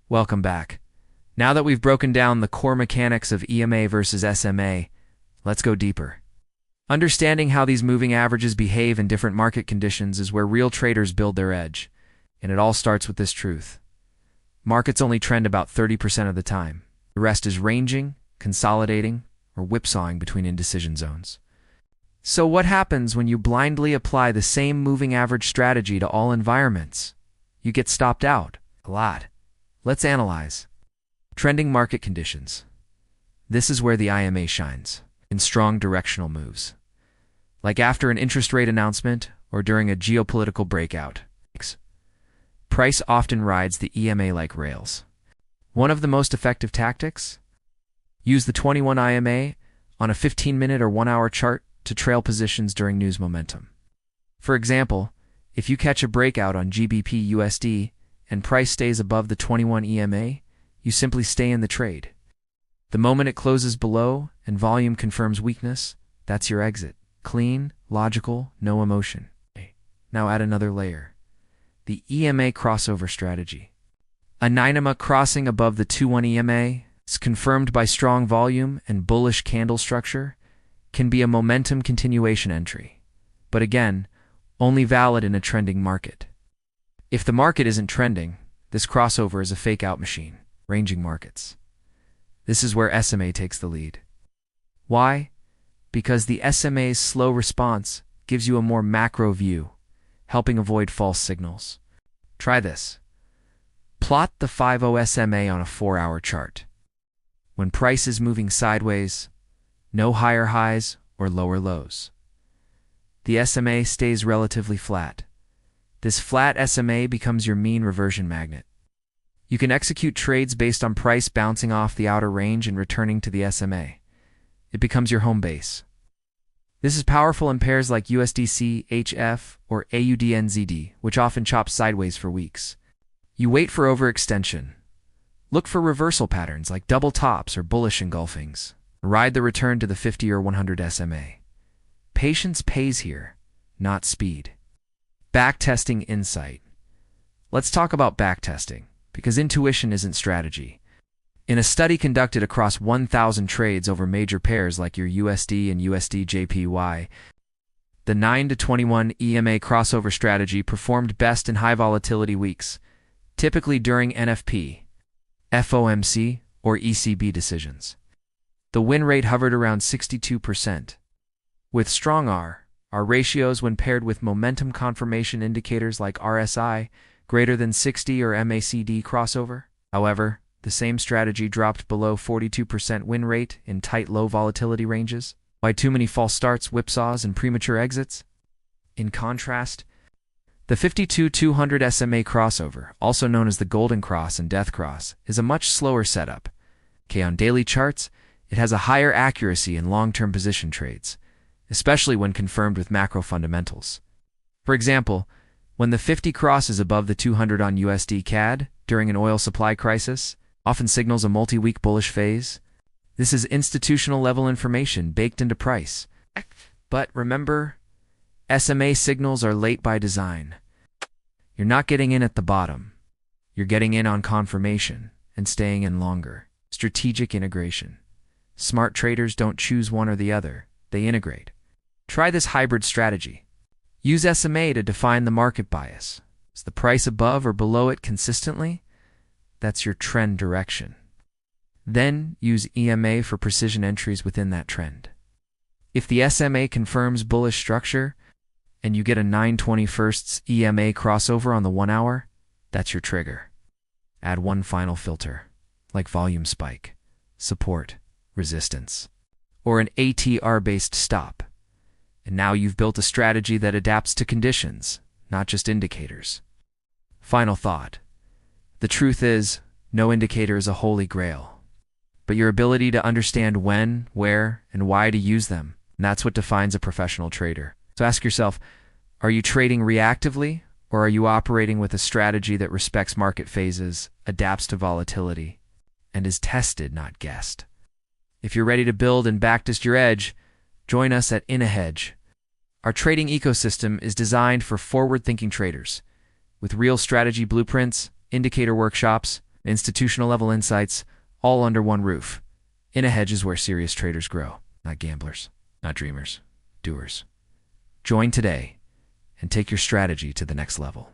Welcome back. Now that we've broken down the core mechanics of EMA versus SMA, let's go deeper. Understanding how these moving averages behave in different market conditions is where real traders build their edge, and it all starts with this truth. Markets only trend about 30% of the time. The rest is ranging, consolidating, or whipsawing between indecision zones. So what happens when you blindly apply the same moving average strategy to all environments? You get stopped out. A lot. Let's analyze. Trending market conditions. This is where the EMA shines, in strong directional moves. Like after an interest rate announcement or during a geopolitical breakout. Price often rides the EMA like rails. One of the most effective tactics? Use the 21 EMA on a 15-minute or 1-hour chart to trail positions during news momentum. For example, if you catch a breakout on GBP USD and price stays above the 21 EMA, you simply stay in the trade. The moment it closes below and volume confirms weakness, that's your exit. Clean, logical, no emotion. Now add another layer. The EMA crossover strategy. An EMA crossing above the 21 EMA is confirmed by strong volume and bullish candle structure, can be a momentum continuation entry. But again, only valid in a trending market. If the market isn't trending, this crossover is a fake-out machine, ranging markets. This is where SMA takes the lead. Why? Because the SMA's slow response gives you a more macro view, helping avoid false signals. Try this. Plot the 50 SMA on a 4-hour chart. When price is moving sideways, no higher highs or lower lows. The SMA stays relatively flat. This flat SMA becomes your mean reversion magnet. You can execute trades based on price bouncing off the outer range and returning to the SMA. It becomes your home base. This is powerful in pairs like USDC, HF, or AUDNZD, which often chops sideways for weeks. You wait for overextension. Look for reversal patterns like double tops or bullish engulfings. Ride the return to the 50 or 100 SMA. Patience pays here, not speed. Backtesting insight. Let's talk about backtesting, because intuition isn't strategy. In a study conducted across 1,000 trades over major pairs like your USD and USD-JPY, the 9 to 21 EMA crossover strategy performed best in high volatility weeks, typically during NFP, FOMC, or ECB decisions. The win rate hovered around 62%. With strong R ratios when paired with momentum confirmation indicators like RSI greater than 60 or MACD crossover. However, the same strategy dropped below 42% win rate in tight low volatility ranges. Why too many false starts, whipsaws, and premature exits? In contrast, the 52-200 SMA crossover, also known as the Golden Cross and Death Cross, is a much slower setup. On daily charts, it has a higher accuracy in long-term position trades, especially when confirmed with macro fundamentals. For example, when the 50 crosses above the 200 on USD CAD during an oil supply crisis, often signals a multi-week bullish phase. This is institutional-level information baked into price. But remember, SMA signals are late by design. You're not getting in at the bottom. You're getting in on confirmation and staying in longer. Strategic integration. Smart traders don't choose one or the other. They integrate. Try this hybrid strategy. Use SMA to define the market bias. Is the price above or below it consistently? That's your trend direction. Then use EMA for precision entries within that trend. If the SMA confirms bullish structure and you get a 9/21 EMA crossover on the 1-hour, that's your trigger. Add one final filter, like volume spike, support, resistance, or an ATR-based stop. And now you've built a strategy that adapts to conditions, not just indicators. Final thought. The truth is, no indicator is a holy grail. But your ability to understand when, where, and why to use them, and that's what defines a professional trader. So ask yourself, are you trading reactively, or are you operating with a strategy that respects market phases, adapts to volatility, and is tested, not guessed? If you're ready to build and backtest your edge, join us at Innohedge. Our trading ecosystem is designed for forward-thinking traders, with real strategy blueprints, indicator workshops, institutional level insights, all under one roof. Innohedge is where serious traders grow, not gamblers, not dreamers, doers. Join today and take your strategy to the next level.